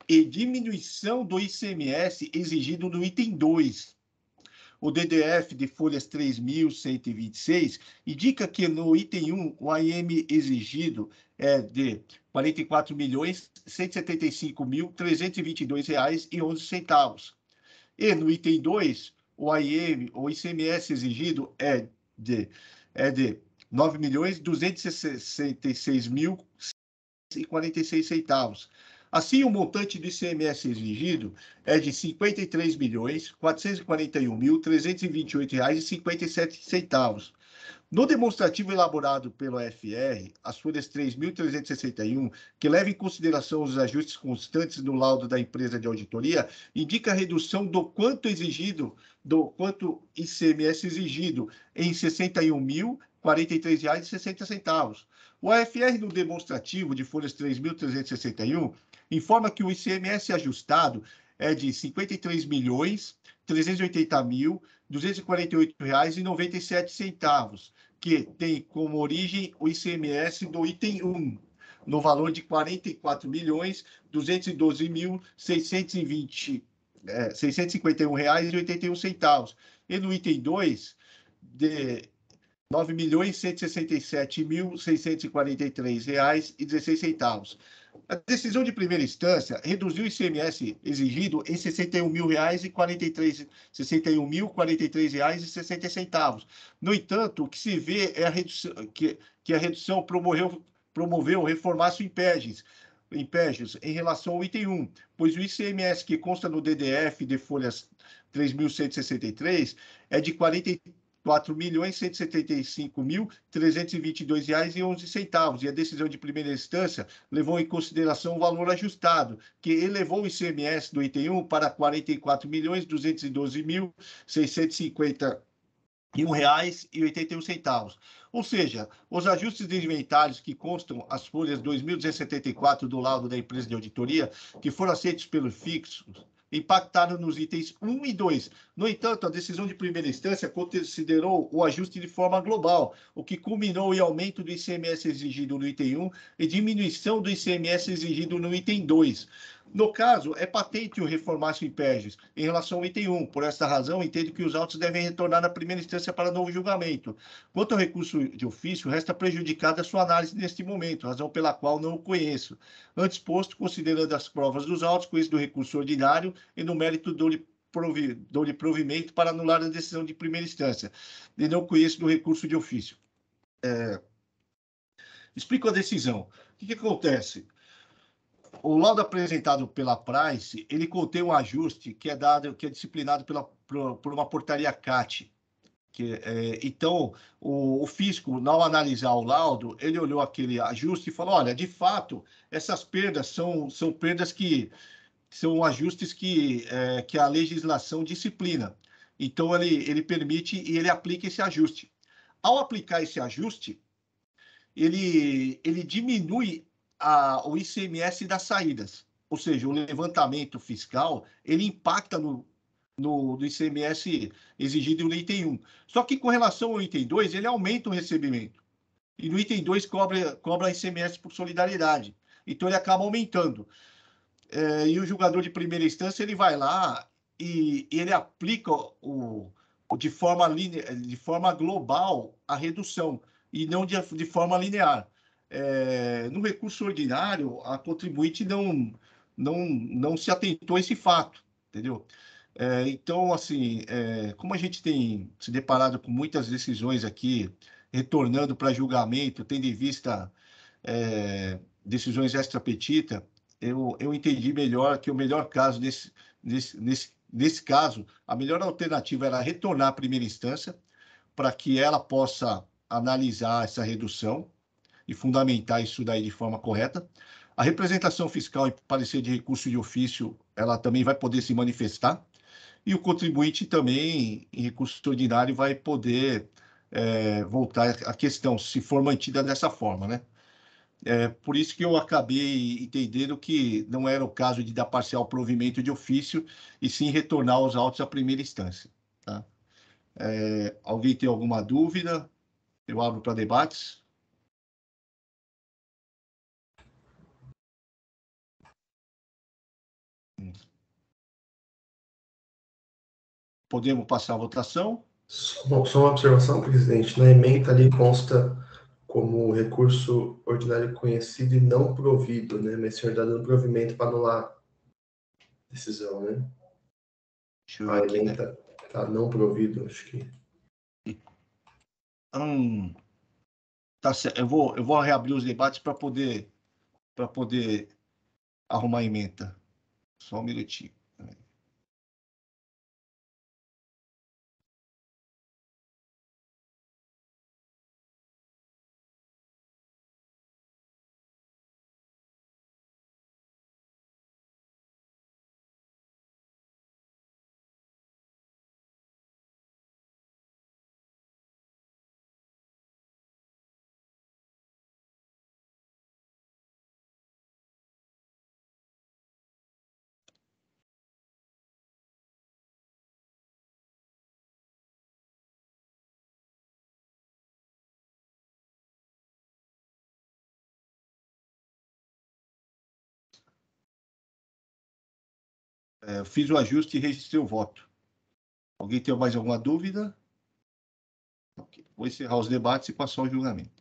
e diminuição do ICMS exigido no item 2. O DDF de folhas 3.126 indica que no item 1 o AIM exigido é de R$ 44.175.322,11. E no item 2, o ICMS exigido é de R$ 9.266.046,46. Assim, o montante do ICMS exigido é de R$ 53.441.328,57. No demonstrativo elaborado pelo AFR, as folhas 3.361, que leva em consideração os ajustes constantes no laudo da empresa de auditoria, indica a redução do quanto ICMS exigido em R$ 61.043,60. O AFR, no demonstrativo de folhas 3.361, informa que o ICMS ajustado é de R$ 53.380.248,97, que tem como origem o ICMS do item 1, no valor de R$ 44.212.651,81. E no item 2, de R$ 9.167.643,16. A decisão de primeira instância reduziu o ICMS exigido em R$ 61.043,60. No entanto, o que se vê é que a redução promoveu reformaço em PEGs em relação ao item 1, pois o ICMS que consta no DDF de folhas 3.163 é de R$ 44.175.322,11, e a decisão de primeira instância levou em consideração o valor ajustado, que elevou o ICMS do item 1 para R$ 44.212.651,81. Ou seja, os ajustes de inventários que constam as folhas 2.274 do laudo da empresa de auditoria, que foram aceitos pelo fixo, impactaram nos itens 1 e 2. No entanto, a decisão de primeira instância considerou o ajuste de forma global, o que culminou em aumento do ICMS exigido no item 1 e diminuição do ICMS exigido no item 2. No caso, é patente o reformaço em PEGs em relação ao item 1. Por esta razão, entendo que os autos devem retornar na primeira instância para novo julgamento. Quanto ao recurso de ofício, resta prejudicada a sua análise neste momento, razão pela qual não o conheço. Antes posto, considerando as provas dos autos, conheço do recurso ordinário e no mérito dou-lhe provimento para anular a decisão de primeira instância. E não conheço do recurso de ofício. Explico a decisão. O que acontece? O laudo apresentado pela Price, ele contém um ajuste que é disciplinado por uma portaria CAT. Então, o fisco, ao analisar o laudo, ele olhou aquele ajuste e falou, olha, de fato, essas perdas são perdas que são ajustes que a legislação disciplina. Então, ele permite e ele aplica esse ajuste. Ao aplicar esse ajuste, ele diminui o ICMS das saídas. Ou seja, o levantamento fiscal, ele impacta no ICMS exigido no item 1. Só que, com relação ao item 2, ele aumenta o recebimento. E no item 2, cobra ICMS por solidariedade. Então, ele acaba aumentando. E o julgador de primeira instância, ele vai lá e ele aplica de forma global a redução, e não de forma linear. No recurso ordinário, a contribuinte não se atentou a esse fato, entendeu? Então, assim, como a gente tem se deparado com muitas decisões aqui, retornando para julgamento, tendo em vista decisões extra petita, eu entendi melhor que o melhor caso nesse caso, a melhor alternativa era retornar à primeira instância, para que ela possa analisar essa redução e fundamentar isso daí de forma correta. A representação fiscal em parecer de recurso de ofício, ela também vai poder se manifestar, e o contribuinte também, em recurso ordinário, vai poder voltar à questão, se for mantida dessa forma, né? Por isso que eu acabei entendendo que não era o caso de dar parcial provimento de ofício, e sim retornar os autos à primeira instância. Tá? Alguém tem alguma dúvida? Eu abro para debates. Podemos passar a votação? Só uma observação, presidente. Na ementa ali consta como recurso ordinário conhecido e não provido, né? Mas o senhor está dando provimento para anular a decisão, né? Deixa eu ver aqui, né? ementa está não provido, acho que. Tá certo. Eu vou reabrir os debates para poder arrumar a ementa. Só um minutinho. Fiz o ajuste e registrei o voto. Alguém tem mais alguma dúvida? Okay. Vou encerrar os debates e passar ao julgamento.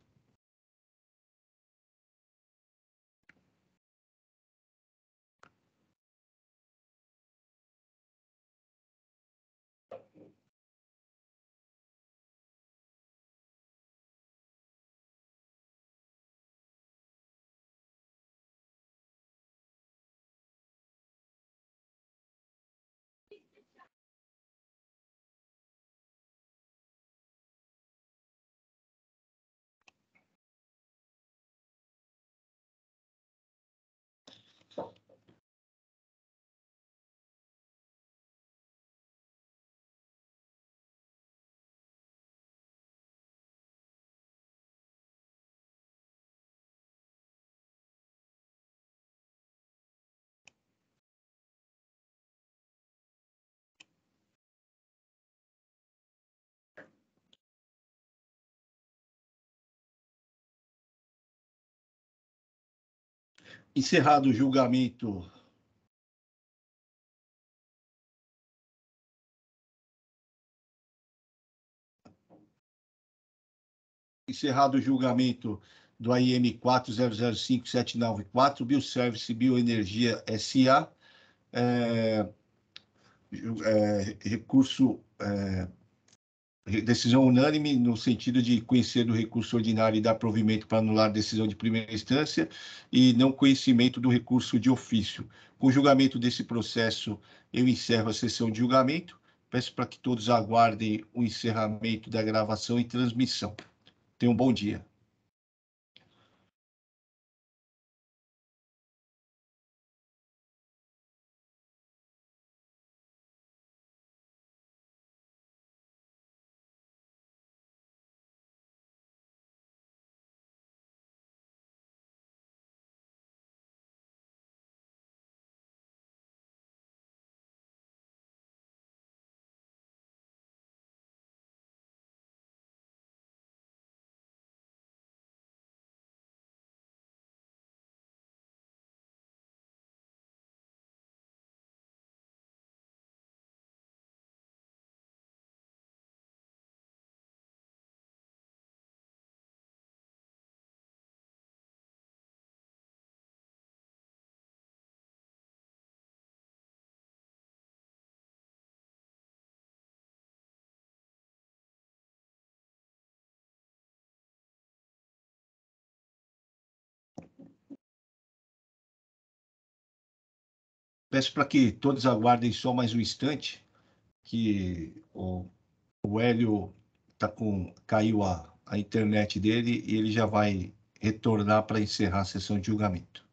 Encerrado o julgamento. Encerrado o julgamento do AIM 4005-794, Bioservice Bioenergia S.A. Recurso, decisão unânime no sentido de conhecer do recurso ordinário e dar provimento para anular a decisão de primeira instância e não conhecimento do recurso de ofício. Com o julgamento desse processo, eu encerro a sessão de julgamento. Peço para que todos aguardem o encerramento da gravação e transmissão. Tenham um bom dia. Peço para que todos aguardem só mais um instante, que o Hélio caiu a internet dele e ele já vai retornar para encerrar a sessão de julgamento.